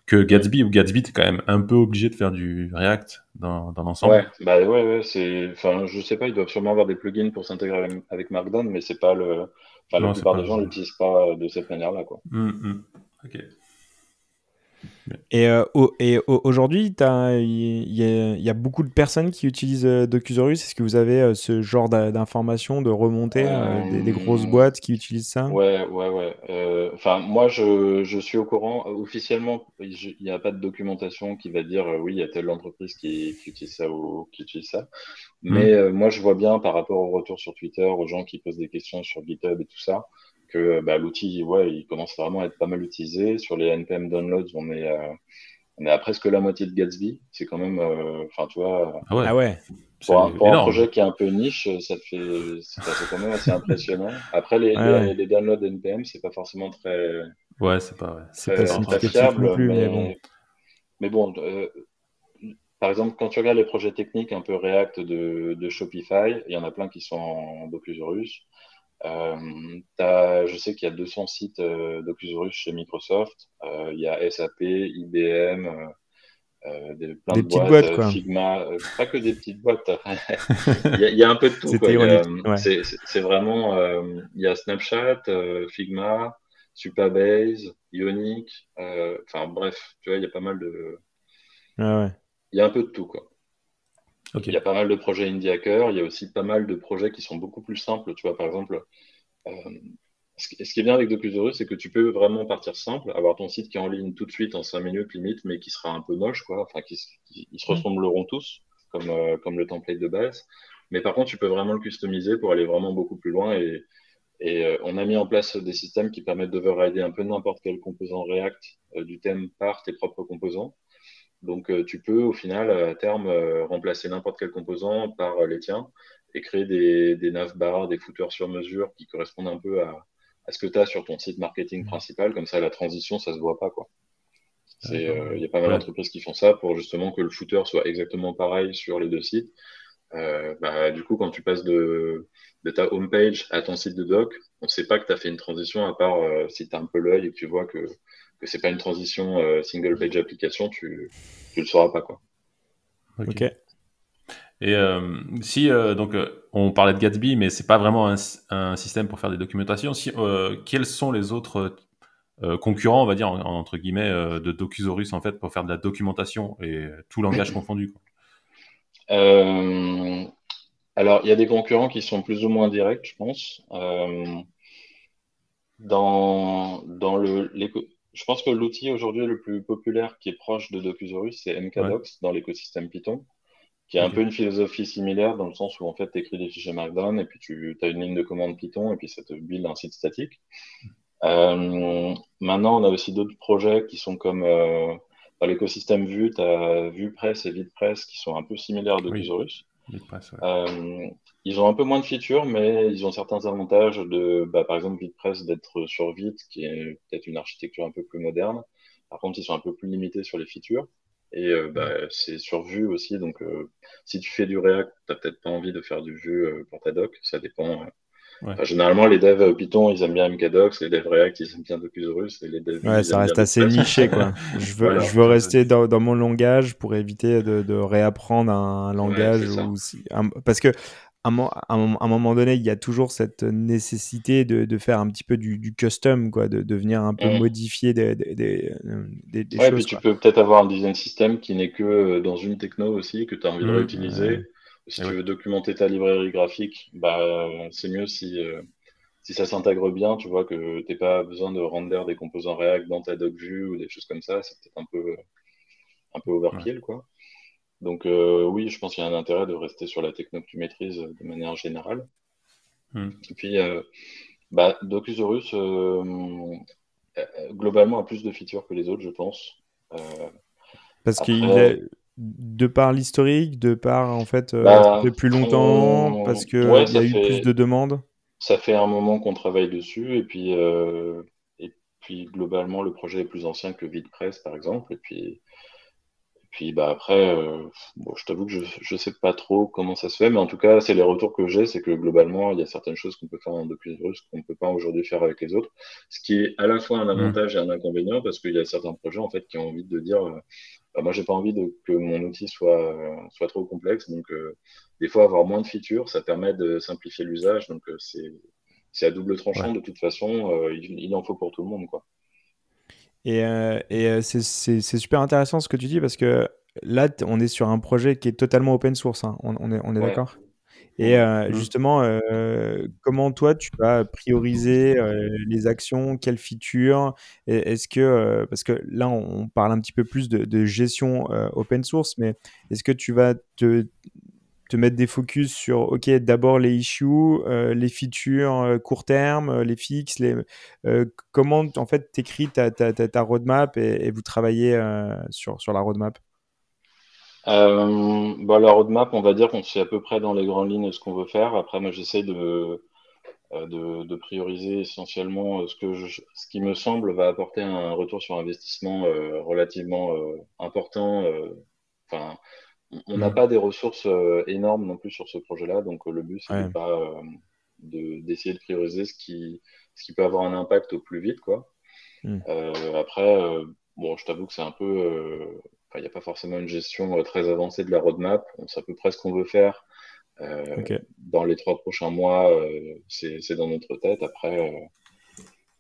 Speaker 1: Que
Speaker 3: Mm.
Speaker 1: Gatsby, ou Gatsby, t'es quand même un peu obligé de faire du React dans l'ensemble.
Speaker 3: Ouais, bah ouais, enfin, je sais pas, ils doivent sûrement avoir des plugins pour s'intégrer avec Markdown, mais c'est pas enfin, la
Speaker 1: Non, c'est
Speaker 3: plupart des
Speaker 1: pas.
Speaker 3: gens l'utilisent pas de cette manière-là, quoi.
Speaker 1: Hmm, hmm. Ok.
Speaker 2: Aujourd'hui, il y a beaucoup de personnes qui utilisent Docusaurus. Est-ce que vous avez ce genre d'informations, de remontées, des grosses
Speaker 3: Euh,
Speaker 2: boîtes qui utilisent ça?
Speaker 3: ouais. Enfin, moi, je suis au courant. Officiellement, il n'y a pas de documentation qui va dire oui, il y a telle entreprise qui utilise ça ou qui utilise ça. Mais
Speaker 1: Hmm.
Speaker 3: moi, je vois bien par rapport aux retours sur Twitter, aux gens qui posent des questions sur GitHub et tout ça, que bah, l'outil, ouais, il commence vraiment à être pas mal utilisé. Sur les NPM downloads, on est à presque la moitié de Gatsby. C'est quand même, enfin, tu vois,
Speaker 1: Ah ouais,
Speaker 2: Ah ouais.
Speaker 1: c'est
Speaker 3: pour un
Speaker 1: énorme.
Speaker 3: projet qui est un peu niche, c'est quand même assez impressionnant. Après,
Speaker 2: Ouais, ouais.
Speaker 3: les downloads NPM, c'est pas forcément
Speaker 1: Ouais, c'est pas, ouais.
Speaker 2: C'est pas
Speaker 1: C'est pas
Speaker 2: significatif non
Speaker 3: fiable,
Speaker 2: plus, mais bon.
Speaker 3: mais bon, par exemple, quand tu regardes les projets techniques un peu React de Shopify, il y en a plein qui sont en Docusaurus. Je sais qu'il y a 200 sites Docusaurus chez Microsoft. Il y a SAP, IBM, plein
Speaker 2: Des
Speaker 3: de
Speaker 2: petites
Speaker 3: boîtes,
Speaker 2: boîtes, quoi.
Speaker 3: Figma, pas que des petites boîtes. Il y a un peu de tout,
Speaker 2: C'était
Speaker 3: quoi.
Speaker 2: ironique. Ouais.
Speaker 3: C'est vraiment, il y a Snapchat, Figma, Supabase, Ionic, enfin bref, tu vois, il y a pas mal
Speaker 2: Ouais, ouais.
Speaker 3: il y a un peu de tout, quoi.
Speaker 1: Ok.
Speaker 3: Il y a pas mal de projets indie hackers, il y a aussi pas mal de projets qui sont beaucoup plus simples, tu vois, par exemple, euh, ce qui est bien avec Docusaurus, c'est que tu peux vraiment partir simple, avoir ton site qui est en ligne tout de suite en 5 minutes limite, mais qui sera un peu moche, quoi, enfin, ils se ressembleront tous, comme le template de base. Mais par contre, tu peux vraiment le customiser pour aller vraiment beaucoup plus loin et on a mis en place des systèmes qui permettent d'overrider un peu n'importe quel composant React du thème par tes propres composants. Donc, tu peux au final, à terme, remplacer n'importe quel composant par les tiens et créer des navbars, des footers sur mesure qui correspondent un peu à ce que tu as sur ton site marketing principal. Comme ça, la transition, ça se voit pas, quoi.
Speaker 1: D'accord.
Speaker 3: Il y a pas mal
Speaker 1: Ouais.
Speaker 3: d'entreprises qui font ça pour justement que le footer soit exactement pareil sur les deux sites. Du coup, quand tu passes de ta home page à ton site de doc, on ne sait pas que tu as fait une transition, à part si tu as un peu l'œil et que tu vois que c'est pas une transition single page application, tu le sauras pas, quoi.
Speaker 1: Ok.
Speaker 2: Ok.
Speaker 1: Et si donc on parlait de Gatsby, mais c'est pas vraiment un système pour faire des documentations. Si, quels sont les autres concurrents, on va dire entre guillemets, de Docusaurus en fait pour faire de la documentation et tout langage confondu, quoi.
Speaker 3: Euh, alors, il y a des concurrents qui sont plus ou moins directs, je pense. Je pense que l'outil aujourd'hui le plus populaire qui est proche de Docusaurus, c'est
Speaker 1: Ouais.
Speaker 3: MKDocs dans l'écosystème Python, qui a un
Speaker 1: Ok.
Speaker 3: peu une philosophie similaire dans le sens où en fait tu écris des fichiers Markdown et puis tu as une ligne de commande Python et puis ça te build un site statique. Maintenant, on a aussi d'autres projets qui sont comme dans l'écosystème Vue, tu as VuePress et VidPress qui sont un peu similaires à
Speaker 1: Oui.
Speaker 3: Docusaurus.
Speaker 1: Vitpress, ouais.
Speaker 3: Euh, Ils ont un peu moins de features, mais ils ont certains avantages par exemple, VidPress d'être sur Vite, qui est peut-être une architecture un peu plus moderne. Par contre, ils sont un peu plus limités sur les features. Et
Speaker 1: Mm.
Speaker 3: c'est sur Vue aussi, donc si tu fais du React, t'as peut-être pas envie de faire du Vue pour ta doc, ça dépend.
Speaker 1: Ouais.
Speaker 3: Enfin, généralement, les devs Python, ils aiment bien MKDocs, les devs React, ils aiment bien Docusaurus, et les devs Vue,
Speaker 2: Ouais,
Speaker 3: ils
Speaker 2: ça
Speaker 3: aiment bien
Speaker 2: reste assez
Speaker 3: VidPress.
Speaker 2: niché, quoi. Je veux,
Speaker 3: Voilà,
Speaker 2: je veux
Speaker 1: C'est ça.
Speaker 2: rester dans mon langage pour éviter de réapprendre un
Speaker 3: ouais, c'est
Speaker 2: langage
Speaker 3: ça.
Speaker 2: parce que à un moment donné, il y a toujours cette nécessité de faire un petit peu du custom, quoi, de venir un peu
Speaker 3: Mm.
Speaker 2: modifier des
Speaker 3: Ouais, et puis
Speaker 2: choses,
Speaker 3: tu
Speaker 2: quoi.
Speaker 3: peux peut-être avoir un design system qui n'est que dans une techno aussi, que tu as envie de
Speaker 2: Ouais.
Speaker 3: réutiliser. Si
Speaker 1: Et
Speaker 3: tu
Speaker 1: ouais.
Speaker 3: veux documenter ta librairie graphique, c'est mieux si ça s'intègre bien, tu vois, que t'aies pas besoin de render des composants React dans ta doc vue ou des choses comme ça. C'est peut-être un peu
Speaker 1: Ouais.
Speaker 3: overkill, quoi. Donc oui, je pense qu'il y a un intérêt de rester sur la techno que tu maîtrises de manière générale.
Speaker 1: Mm.
Speaker 3: Et puis, Docusaurus, globalement, a plus de features que les autres, je pense. Euh,
Speaker 2: Parce qu'il
Speaker 3: Après,
Speaker 2: est de par l'historique, de par en fait, ça
Speaker 3: bah,
Speaker 2: fait plus longtemps, parce que
Speaker 3: ouais,
Speaker 2: il y a eu plus de demandes.
Speaker 3: ça fait un moment qu'on travaille dessus, et puis globalement, le projet est plus ancien que VidPress, par exemple. Et puis après, bon, je t'avoue que je sais pas trop comment ça se fait, mais en tout cas, c'est les retours que j'ai, c'est que globalement, il y a certaines choses qu'on peut faire en Docusaurus qu'on peut pas aujourd'hui faire avec les autres, ce qui est à la fois un
Speaker 2: Mm.
Speaker 3: avantage et un inconvénient, parce qu'il y a certains projets en fait qui ont envie de dire, moi, j'ai pas envie que mon outil soit trop complexe, donc des fois avoir moins de features, ça permet de simplifier l'usage, donc c'est à double
Speaker 2: Ouais.
Speaker 3: tranchant de toute façon, il en faut pour tout le monde, quoi.
Speaker 2: C'est super intéressant ce que tu dis parce que là, on est sur un projet qui est totalement open source, hein. On est
Speaker 3: Ouais.
Speaker 2: d'accord? Et
Speaker 3: Mhm.
Speaker 1: Mm.
Speaker 2: justement, comment toi tu vas prioriser les actions, quelles features? Est-ce que, parce que là, on parle un petit peu plus de gestion open source, mais est-ce que tu vas te mettre des focus sur, ok, d'abord les issues, les features court terme, les fixes, comment en fait t'écris ta roadmap et vous travaillez sur la roadmap?
Speaker 3: La roadmap, on va dire qu'on sait à peu près dans les grandes lignes ce qu'on veut faire. Après, moi, j'essaie de prioriser essentiellement ce qui me semble va apporter un retour sur investissement relativement important. Enfin, on n'a
Speaker 2: Mm.
Speaker 3: pas des ressources énormes non plus sur ce projet-là, donc le but, c'est de
Speaker 2: Ouais.
Speaker 3: pas d'essayer de prioriser ce qui peut avoir un impact au plus vite, quoi.
Speaker 2: Mm.
Speaker 3: Après, bon, je t'avoue que c'est un peu, enfin, il n'y a pas forcément une gestion très avancée de la roadmap. On sait à peu près ce qu'on veut faire.
Speaker 2: Ok.
Speaker 3: Dans les 3 prochains mois, c'est dans notre tête.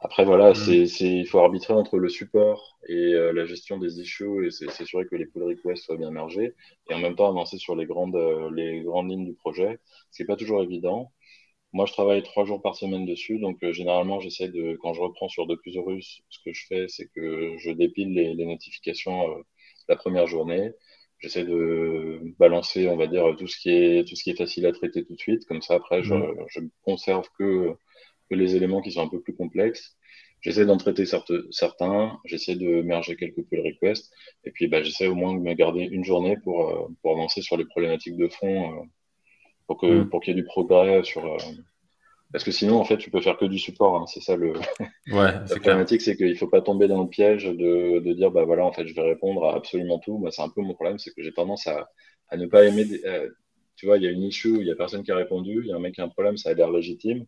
Speaker 3: Après, voilà,
Speaker 1: Mm.
Speaker 3: il faut arbitrer entre le support et la gestion des issues et c'est sûr que les pull requests soient bien mergés et en même temps avancer sur les grandes lignes du projet, ce qui n'est pas toujours évident. Moi, je travaille 3 jours par semaine dessus, donc généralement, quand je reprends sur Docusaurus, ce que je fais, c'est que je dépile les notifications la première journée. J'essaie de balancer, on va dire, tout ce qui est facile à traiter tout de suite. Comme ça, après, je,
Speaker 2: Mm.
Speaker 3: je conserve que les éléments qui sont un peu plus complexes. J'essaie d'en traiter certains, j'essaie de merger quelques pull requests, et puis j'essaie au moins de me garder une journée pour avancer sur les problématiques de fond,
Speaker 2: Mm.
Speaker 3: pour qu'il y ait du progrès parce que sinon, en fait, tu peux faire que du support, hein. C'est ça
Speaker 1: Ouais,
Speaker 3: la
Speaker 1: c'est clair.
Speaker 3: problématique, c'est qu'il faut pas tomber dans le piège de dire, bah voilà, en fait, je vais répondre à absolument tout. Moi, c'est un peu mon problème, c'est que j'ai tendance à ne pas aimer. tu vois, il y a une issue, il y a personne qui a répondu, il y a un mec qui a un problème, ça a l'air légitime.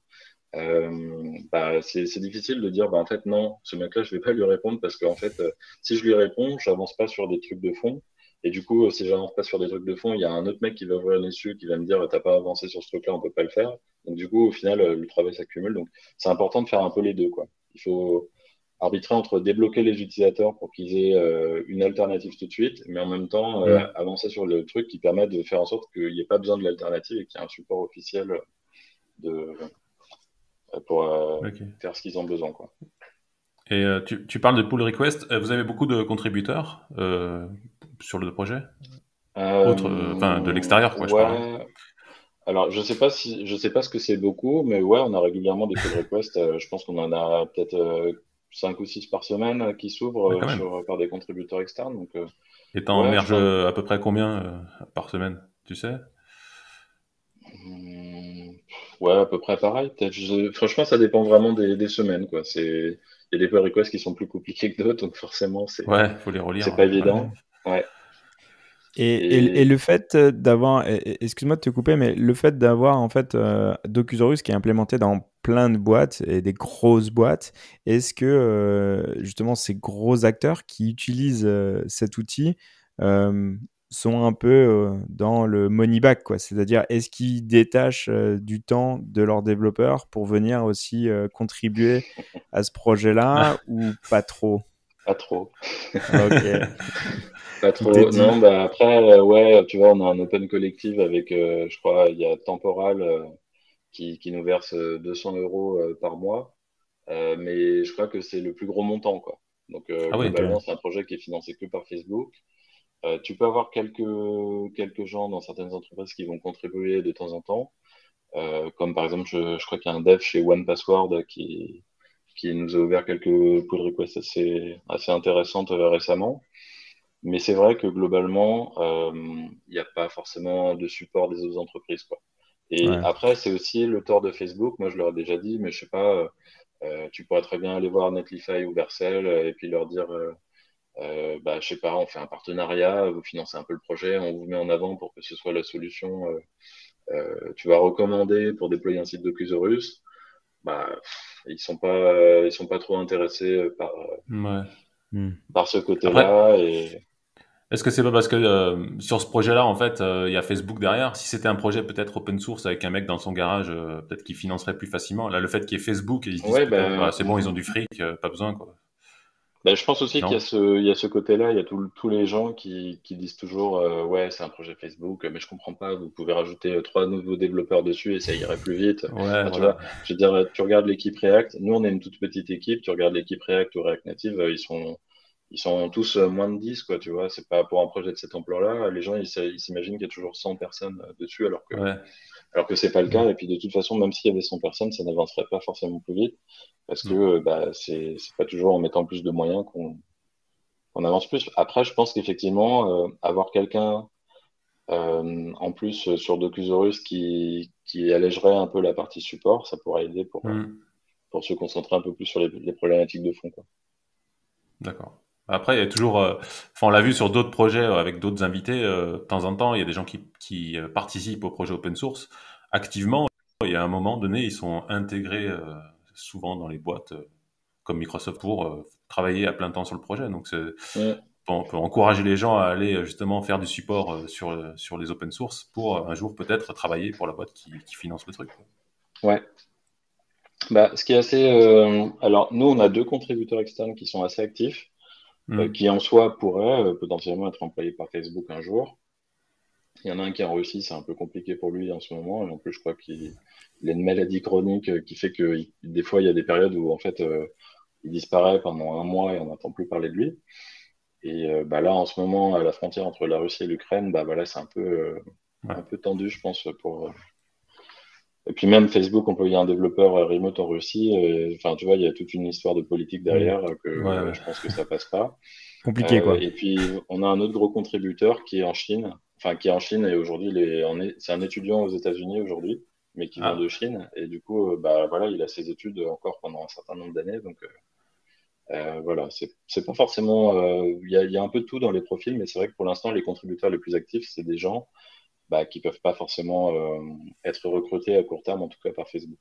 Speaker 3: C'est difficile de dire, en fait, non, ce mec-là, je vais pas lui répondre parce qu'en fait, si je lui réponds, j'avance pas sur des trucs de fond. Et du coup, si j'avance pas sur des trucs de fond, il y a un autre mec qui va ouvrir l'issue, qui va me dire, t'as pas avancé sur ce truc-là, on peut pas le faire. Donc, du coup, au final, le travail s'accumule. Donc, c'est important de faire un peu les deux, quoi. Il faut arbitrer entre débloquer les utilisateurs pour qu'ils aient une alternative tout de suite, mais en même temps,
Speaker 1: Mm.
Speaker 3: avancer sur le truc qui permet de faire en sorte qu'il n'y ait pas besoin de l'alternative et qu'il y ait un support officiel de, pour
Speaker 1: Ok.
Speaker 3: faire ce qu'ils ont besoin, quoi.
Speaker 1: Et tu parles de pull request. Vous avez beaucoup de contributeurs sur le projet? Autre, enfin, de l'extérieur, quoi, je parle. Hein.
Speaker 3: Ouais. Alors, je sais pas ce que c'est beaucoup, mais ouais, on a régulièrement des pull requests. Je pense qu'on en a peut-être 5 ou 6 par semaine qui s'ouvrent
Speaker 1: Ah, quand même.
Speaker 3: par des contributeurs externes. Donc,
Speaker 1: Et t'en
Speaker 3: ouais, je
Speaker 1: merges
Speaker 3: crois.
Speaker 1: à peu près combien par semaine, tu sais?
Speaker 3: Hum, Ouais, à peu près pareil. Peut-être, franchement, ça dépend vraiment des semaines, quoi. Il y a des pull requests qui sont plus compliqués que d'autres, donc forcément,
Speaker 1: Ouais, faut les
Speaker 3: c'est
Speaker 1: relire.
Speaker 3: pas
Speaker 1: Ouais.
Speaker 3: évident. Ouais.
Speaker 2: Et
Speaker 3: Et
Speaker 2: le fait d'avoir, excuse-moi de te couper, mais le fait d'avoir en fait Docusaurus qui est implémenté dans plein de boîtes et des grosses boîtes, est-ce que justement ces gros acteurs qui utilisent cet outil euh, sont un peu dans le money back, quoi? C'est-à-dire, est-ce qu'ils détachent du temps de leurs développeurs pour venir aussi contribuer à ce projet-là ou pas trop?
Speaker 3: pas trop.
Speaker 2: Ok,
Speaker 3: Pas
Speaker 2: il te
Speaker 3: trop. Non,
Speaker 2: dit.
Speaker 3: après, ouais, tu vois, on a un open collective avec, je crois, il y a Temporal qui nous verse 200 euros par mois. Mais je crois que c'est le plus gros montant, quoi. Donc,
Speaker 1: Ah oui.
Speaker 2: Ok.
Speaker 3: globalement, c'est un projet qui est financé que par Facebook. Tu peux avoir quelques gens dans certaines entreprises qui vont contribuer de temps en temps. Comme par exemple, je crois qu'il y a un dev chez OnePassword qui nous a ouvert quelques pull requests assez intéressantes récemment. Mais c'est vrai que globalement, il n'y a pas forcément de support des autres entreprises, quoi. Et
Speaker 2: Ouais.
Speaker 3: après, c'est aussi le tort de Facebook. Moi, je leur ai déjà dit, mais je sais pas, tu pourrais très bien aller voir Netlify ou Vercel et puis leur dire, je sais pas, on fait un partenariat, vous financez un peu le projet, on vous met en avant pour que ce soit la solution. Tu vas recommander pour déployer un site Docusaurus. Ils sont pas trop intéressés
Speaker 1: Ouais.
Speaker 2: Hmm.
Speaker 3: par ce
Speaker 1: Après,
Speaker 3: côté-là. Et
Speaker 1: est-ce que c'est pas parce que sur ce projet-là, en fait, il y a Facebook derrière? Si c'était un projet peut-être open source avec un mec dans son garage, peut-être qu'il financerait plus facilement. Là, le fait qu'il y ait Facebook, ils se disent
Speaker 3: ouais,
Speaker 1: peut-être, bah, c'est bon, ils ont du fric, pas besoin, quoi.
Speaker 3: je pense aussi
Speaker 1: Non?
Speaker 3: il y a ce côté-là, il y a tous les gens qui disent toujours ouais, c'est un projet Facebook, mais je comprends pas, vous pouvez rajouter 3 nouveaux développeurs dessus et ça irait plus vite.
Speaker 1: Ouais,
Speaker 3: Enfin, tu vois,
Speaker 1: voilà.
Speaker 3: je veux dire, tu regardes l'équipe React, nous on est une toute petite équipe, tu regardes l'équipe React ou React Native, ils sont tous moins de 10, quoi, tu vois, c'est pas pour un projet de cette ampleur-là, les gens ils s'imaginent qu'il y a toujours 100 personnes dessus
Speaker 1: Ouais.
Speaker 3: alors que c'est pas le
Speaker 2: Hmm.
Speaker 3: cas, et puis de toute façon, même s'il y avait 100 personnes, ça n'avancerait pas forcément plus vite, parce que
Speaker 1: Non.
Speaker 3: c'est pas toujours en mettant plus de moyens qu'on avance plus. Après, je pense qu'effectivement, avoir quelqu'un en plus sur Docusaurus qui allégerait un peu la partie support, ça pourrait aider
Speaker 1: Hmm.
Speaker 3: pour se concentrer un peu plus sur les problématiques de fond, quoi.
Speaker 1: D'accord. Après, il y a toujours, enfin, on l'a vu sur d'autres projets avec d'autres invités, de temps en temps, il y a des gens qui participent au projet open source activement. Et à un moment donné, ils sont intégrés souvent dans les boîtes comme Microsoft pour travailler à plein temps sur le projet. Donc,
Speaker 3: Mm.
Speaker 1: on peut encourager les gens à aller justement faire du support sur les open source pour un jour peut-être travailler pour la boîte qui finance le truc. Quoi.
Speaker 3: Ouais. Ce qui est assez. Alors, nous, on a 2 contributeurs externes qui sont assez actifs,
Speaker 1: Hmm.
Speaker 3: qui en soi pourraient potentiellement être employés par Facebook un jour. Il y en a un qui est en Russie, c'est un peu compliqué pour lui en ce moment. Et en plus, je crois il a une maladie chronique qui fait que des fois, il y a des périodes où en fait, il disparaît pendant un mois et on n'entend plus parler de lui. Et là, en ce moment, à la frontière entre la Russie et l'Ukraine, voilà, c'est
Speaker 1: Ouais.
Speaker 3: un peu tendu, je pense, et puis même Facebook, on peut y a un développeur remote en Russie. Enfin, tu vois, il y a toute une histoire de politique
Speaker 2: Hmm.
Speaker 3: derrière que
Speaker 1: Ouais, ouais.
Speaker 3: je pense que ça passe pas.
Speaker 2: Compliqué, quoi.
Speaker 3: Et puis, on a un autre gros contributeur qui est en Chine. Enfin, qui est en Chine et aujourd'hui, c'est un étudiant aux États-Unis aujourd'hui, mais qui vient de
Speaker 1: Ah,
Speaker 3: Chine. Et du coup, voilà, il a ses études encore pendant un certain nombre d'années. Donc, voilà, c'est pas forcément. Il y a un peu de tout dans les profils, mais c'est vrai que pour l'instant, les contributeurs les plus actifs, c'est des gens bah, qui peuvent pas forcément être recrutés à court terme, en tout cas par Facebook.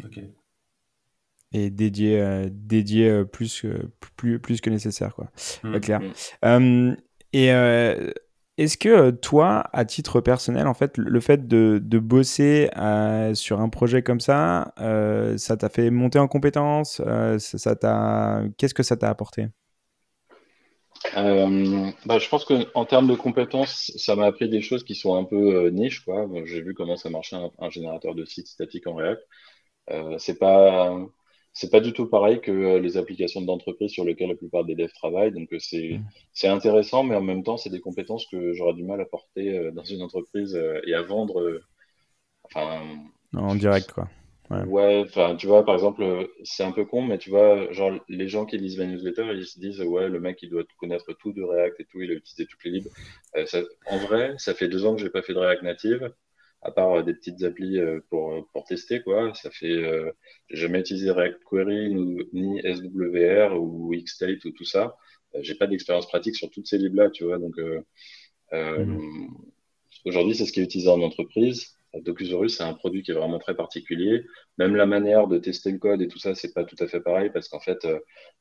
Speaker 1: Ok.
Speaker 2: Et dédié plus que nécessaire, quoi.
Speaker 1: Hmm.
Speaker 2: Clair. Euh, et est-ce que toi, à titre personnel, en fait, le fait de bosser sur un projet comme ça t'a fait monter en compétences Qu'est-ce que ça t'a apporté?
Speaker 3: Bah, je pense que en termes de compétences, ça m'a appris des choses qui sont un peu niches, quoi. Bon, j'ai vu comment ça marchait un générateur de site statique en React. Euh, c'est pas c'est pas du tout pareil que les applications d'entreprise sur lesquelles la plupart des devs travaillent. Donc c'est intéressant, mais en même temps, c'est des compétences que j'aurais du mal à porter dans une entreprise et à vendre. Enfin,
Speaker 2: En direct, quoi. Ouais.
Speaker 3: ouais, enfin, tu vois, par exemple, c'est un peu con, mais tu vois, genre, les gens qui lisent ma newsletter, ils se disent, ouais, le mec, il doit connaître tout de React et tout, il a utilisé toutes les libres. En vrai, ça fait 2 ans que j'ai pas fait de React Native, à part des petites applis pour tester, quoi. J'ai jamais utilisé React Query, ni SWR ou Xstate ou tout ça. J'ai pas d'expérience pratique sur toutes ces libres-là, tu vois, donc,
Speaker 2: Mhm.
Speaker 3: euh, aujourd'hui, c'est ce qui est utilisé en entreprise. Docusaurus, c'est un produit qui est vraiment très particulier. Même la manière de tester le code et tout ça, c'est pas tout à fait pareil parce qu'en fait,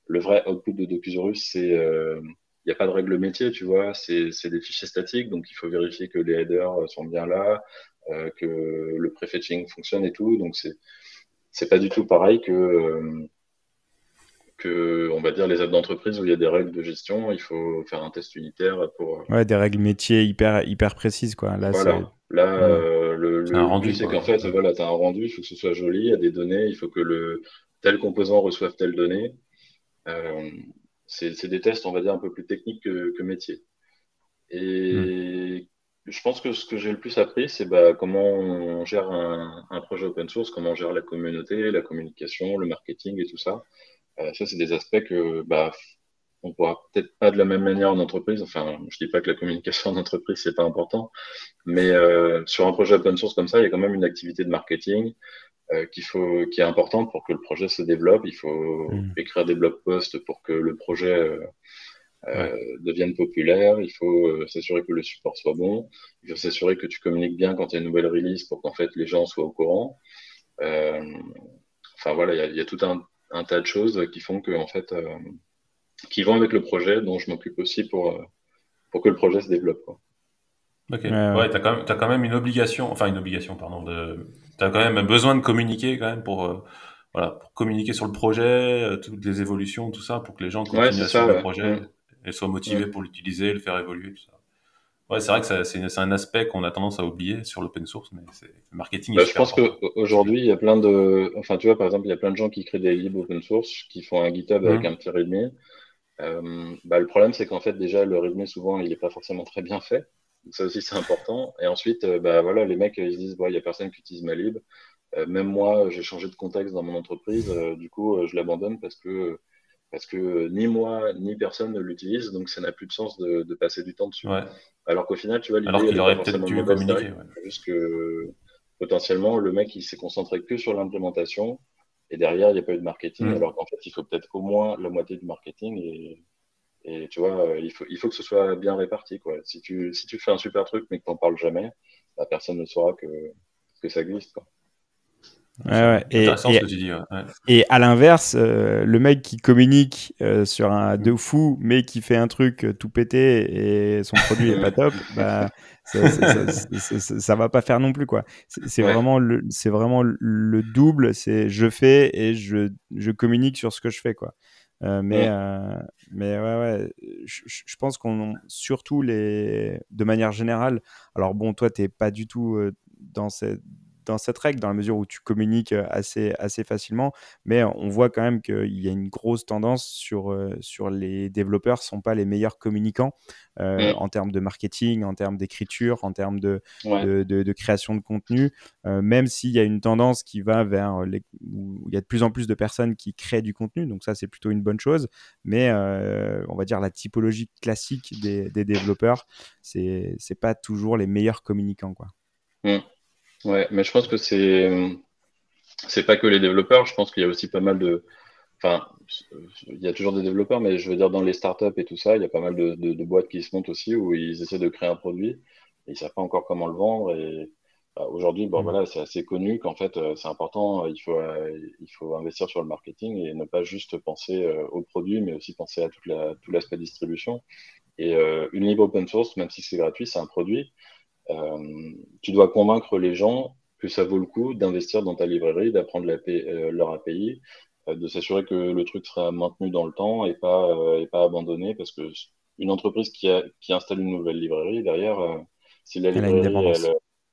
Speaker 3: le vrai output de Docusaurus, il n'y a pas de règle métier, tu vois. C'est des fichiers statiques, donc il faut vérifier que les headers sont bien là, que le prefetching fonctionne et tout. Donc c'est pas du tout pareil que, on va dire, les apps d'entreprise où il y a des règles de gestion. Il faut faire un test unitaire pour,
Speaker 2: Ouais, des règles métiers hyper précises, quoi. Là, c'est.
Speaker 3: voilà. Là,
Speaker 2: Mhm.
Speaker 1: C'est un
Speaker 3: le but,
Speaker 1: rendu,
Speaker 3: c'est
Speaker 1: quoi.
Speaker 3: qu'en fait, voilà, tu as un rendu, il faut que ce soit joli, il y a des données, il faut que tel composant reçoive telle donnée. Euh, c'est des tests, on va dire, un peu plus techniques que métier.
Speaker 2: Mhm.
Speaker 3: Et je pense que ce que j'ai le plus appris, c'est bah, comment on gère un projet open source, comment on gère la communauté, la communication, le marketing et tout ça. Ça, c'est des aspects que bah, on pourra peut-être pas de la même manière en entreprise. Enfin, je dis pas que la communication en entreprise, c'est pas important, mais sur un projet open source comme ça, il y a quand même une activité de marketing qui est importante pour que le projet se développe. Il faut
Speaker 2: Mhm.
Speaker 3: écrire des blog posts pour que le projet
Speaker 2: Ouais.
Speaker 3: devienne populaire. Il faut s'assurer que le support soit bon. Il faut s'assurer que tu communiques bien quand il y a une nouvelle release pour qu'en fait les gens soient au courant. Euh, enfin voilà, il y a tout un tas de choses qui font que en fait, qui vont avec le projet, dont je m'occupe aussi pour que le projet se développe, quoi.
Speaker 1: Ok.
Speaker 2: Ouais, ouais.
Speaker 1: Ouais, t'as quand même une obligation, enfin une obligation, pardon, t'as quand même besoin de communiquer quand même voilà, pour communiquer sur le projet, toutes les évolutions, tout ça, pour que les gens
Speaker 3: Ouais,
Speaker 1: continuent
Speaker 3: c'est
Speaker 1: à suivre
Speaker 3: ça,
Speaker 1: le
Speaker 3: ouais.
Speaker 1: projet et soient
Speaker 3: Mm.
Speaker 1: motivés pour l'utiliser, le faire évoluer, tout ça. Ouais, c'est vrai que c'est un aspect qu'on a tendance à oublier sur l'open source, mais le marketing est
Speaker 3: Bah, je
Speaker 1: super
Speaker 3: pense
Speaker 1: important.
Speaker 3: qu'aujourd'hui, il y a enfin, tu vois, par exemple, il y a plein de gens qui créent des libres open source, qui font un GitHub avec un
Speaker 1: Hum,
Speaker 3: petit README. Bah, le problème, c'est qu'en fait, déjà, le README, souvent, il n'est pas forcément très bien fait. Donc, ça aussi, c'est important. Et ensuite, bah, voilà, les mecs, ils se disent, bon, il y a personne qui utilise ma lib. Même moi, j'ai changé de contexte dans mon entreprise. Du coup, je l'abandonne parce que ni moi, ni personne ne l'utilise. Donc, ça n'a plus de sens de passer du temps dessus.
Speaker 1: ouais.
Speaker 3: Alors qu'au final, tu vois, l'idée,
Speaker 1: Alors
Speaker 3: elle
Speaker 1: qu'il
Speaker 3: n'est pas
Speaker 1: aurait peut-être
Speaker 3: forcément
Speaker 1: dû
Speaker 3: mauvaise
Speaker 1: communiquer,
Speaker 3: derrière.
Speaker 1: ouais.
Speaker 3: C'est juste que potentiellement, le mec, il s'est concentré que sur l'implémentation. Et derrière, il n'y a pas eu de marketing.
Speaker 1: Hum.
Speaker 3: Alors qu'en fait, il faut peut-être au moins la moitié du marketing. Et tu vois, il faut que ce soit bien réparti, quoi. Si tu fais un super truc, mais que tu n'en parles jamais, bah, personne ne saura que ça glisse, quoi.
Speaker 2: Ouais,
Speaker 1: Ouais, c'est
Speaker 2: ouais.
Speaker 1: intéressant ce que tu dis, ouais. Ouais.
Speaker 2: Et à l'inverse, le mec qui communique sur un de
Speaker 1: Hum.
Speaker 2: fou, mais qui fait un truc tout pété et son produit est pas top, bah ça va pas faire non plus, quoi. C'est
Speaker 3: Ouais.
Speaker 2: vraiment c'est vraiment le double. C'est je fais et je communique sur ce que je fais, quoi. Euh, mais
Speaker 3: Mm.
Speaker 2: euh, mais ouais, ouais, je pense qu'on surtout de manière générale. Alors bon, toi t'es pas du tout dans cette règle, dans la mesure où tu communiques assez facilement, mais on voit quand même qu'il y a une grosse tendance sur les développeurs ne sont pas les meilleurs communicants
Speaker 3: Mm.
Speaker 2: en termes de marketing, en termes d'écriture, en termes
Speaker 3: Ouais.
Speaker 2: de création de contenu, même s'il y a une tendance qui va vers où il y a de plus en plus de personnes qui créent du contenu, donc ça c'est plutôt une bonne chose, mais on va dire la typologie classique des développeurs, c'est pas toujours les meilleurs communicants, quoi.
Speaker 3: Mm. Ouais. Mais je pense que c'est pas que les développeurs. Je pense qu'il y a aussi pas mal de, enfin, il y a toujours des développeurs, mais je veux dire dans les startups et tout ça, il y a pas mal de boîtes qui se montent aussi où ils essaient de créer un produit. et ils savent pas encore comment le vendre. Et aujourd'hui, bon, voilà, c'est assez connu qu'en fait, c'est important. Il faut investir sur le marketing et ne pas juste penser au produit, mais aussi penser à tout l'aspect distribution. Et une libre open source, même si c'est gratuit, c'est un produit. Tu dois convaincre les gens que ça vaut le coup d'investir dans ta librairie, d'apprendre leur API, de s'assurer que le truc sera maintenu dans le temps et pas abandonné, parce que une entreprise qui installe une nouvelle librairie, derrière, si la
Speaker 2: Elle a une
Speaker 3: librairie,
Speaker 2: dépendance.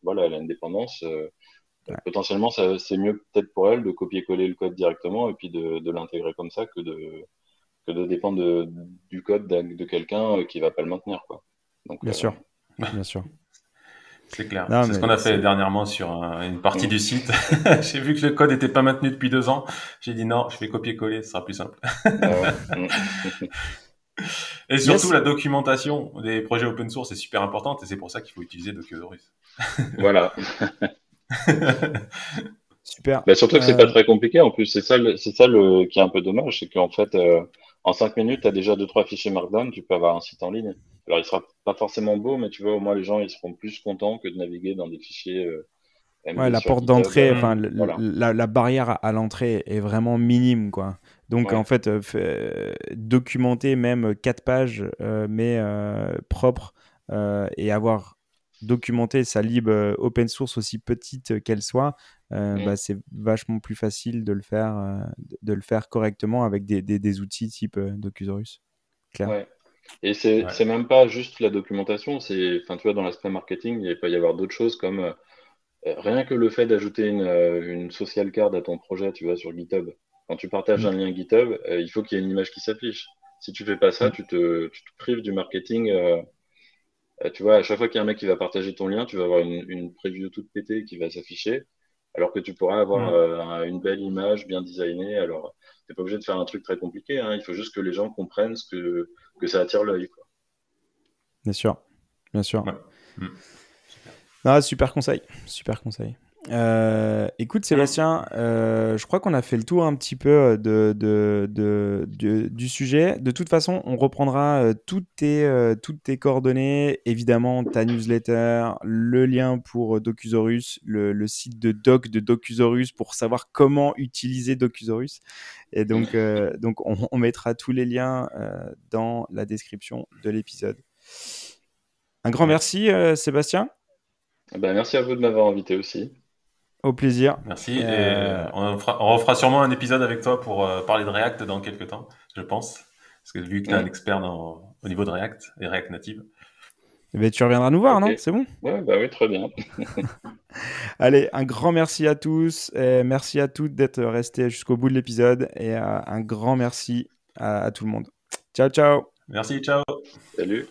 Speaker 3: voilà, elle a une dépendance,
Speaker 2: Ouais.
Speaker 3: potentiellement, c'est mieux peut-être pour elle de copier-coller le code directement et puis de l'intégrer comme ça que de dépendre du code de quelqu'un qui va pas le maintenir, quoi. Donc,
Speaker 2: Bien sûr, bien sûr.
Speaker 1: C'est clair.
Speaker 2: Non,
Speaker 1: C'est ce qu'on
Speaker 2: mais
Speaker 1: a fait dernièrement sur une partie
Speaker 3: mm,
Speaker 1: du site. J'ai vu que le code n'était pas maintenu depuis 2 ans. J'ai dit non, je vais copier-coller, ce sera plus simple.
Speaker 3: ouais,
Speaker 1: Et surtout,
Speaker 2: yes,
Speaker 1: la documentation des projets open source est super importante et c'est pour ça qu'il faut utiliser Docusaurus.
Speaker 3: voilà.
Speaker 2: super.
Speaker 3: Bah, surtout que c'est pas très compliqué en plus. C'est ça qui est un peu dommage, c'est qu'en fait, en 5 minutes, tu as déjà 2, 3 fichiers Markdown, tu peux avoir un site en ligne. Alors, il sera pas forcément beau, mais tu vois, au moins les gens ils seront plus contents que de naviguer dans des fichiers
Speaker 2: Ouais,
Speaker 3: MD
Speaker 2: la
Speaker 3: sur
Speaker 2: porte
Speaker 3: GitHub.
Speaker 2: d'entrée, enfin,
Speaker 3: Voilà.
Speaker 2: la barrière à l'entrée est vraiment minime, quoi. Donc, en
Speaker 3: Ouais.
Speaker 2: fait, documenter même 4 pages, mais propres, et avoir documenté sa lib open source aussi petite qu'elle soit,
Speaker 3: Mm.
Speaker 2: bah, c'est vachement plus facile de le faire correctement avec des outils type Docusaurus. Clair.
Speaker 3: Ouais. Et
Speaker 1: Ouais.
Speaker 3: c'est même pas juste la documentation, enfin, tu vois, dans l'aspect marketing, il peut y avoir d'autres choses comme rien que le fait d'ajouter une social card à ton projet, tu vois, sur GitHub. Quand tu partages
Speaker 2: Mm,
Speaker 3: un lien GitHub, il faut qu'il y ait une image qui s'affiche. Si tu fais pas ça,
Speaker 2: mm,
Speaker 3: tu te prives du marketing. Tu vois, à chaque fois qu'il y a un mec qui va partager ton lien, tu vas avoir une preview toute pétée qui va s'afficher, alors que tu pourras avoir
Speaker 1: Mm.
Speaker 3: une belle image bien designée. Alors, t'es pas obligé de faire un truc très compliqué, hein. Il faut juste que les gens comprennent que ça attire l'œil, quoi.
Speaker 2: bien sûr, bien sûr.
Speaker 1: Ouais. Mm. Super.
Speaker 2: Ah, super conseil, super conseil. Écoute
Speaker 3: Mm.
Speaker 2: Sébastien, je crois qu'on a fait le tour un petit peu du sujet. De toute façon, on reprendra toutes tes coordonnées, évidemment ta newsletter, le lien pour Docusaurus, le site de doc de Docusaurus pour savoir comment utiliser Docusaurus. Et donc on mettra tous les liens dans la description de l'épisode. Un grand
Speaker 1: Ouais.
Speaker 2: merci Sébastien.
Speaker 3: Ben, merci à vous de m'avoir invité aussi.
Speaker 2: Au plaisir.
Speaker 1: Merci.
Speaker 2: Et,
Speaker 1: Et on refera sûrement un épisode avec toi pour parler de React dans quelques temps, je pense. Parce que vu que tu es un
Speaker 3: Mm.
Speaker 1: expert au niveau de React et React Native.
Speaker 2: ben, tu reviendras nous voir,
Speaker 3: Ok.
Speaker 2: non? C'est bon?
Speaker 3: Ouais, bah oui, très bien.
Speaker 2: Allez, un grand merci à tous. Et merci à toutes d'être restés jusqu'au bout de l'épisode. Et un grand merci à tout le monde. Ciao, ciao!
Speaker 1: Merci, ciao.
Speaker 3: Salut.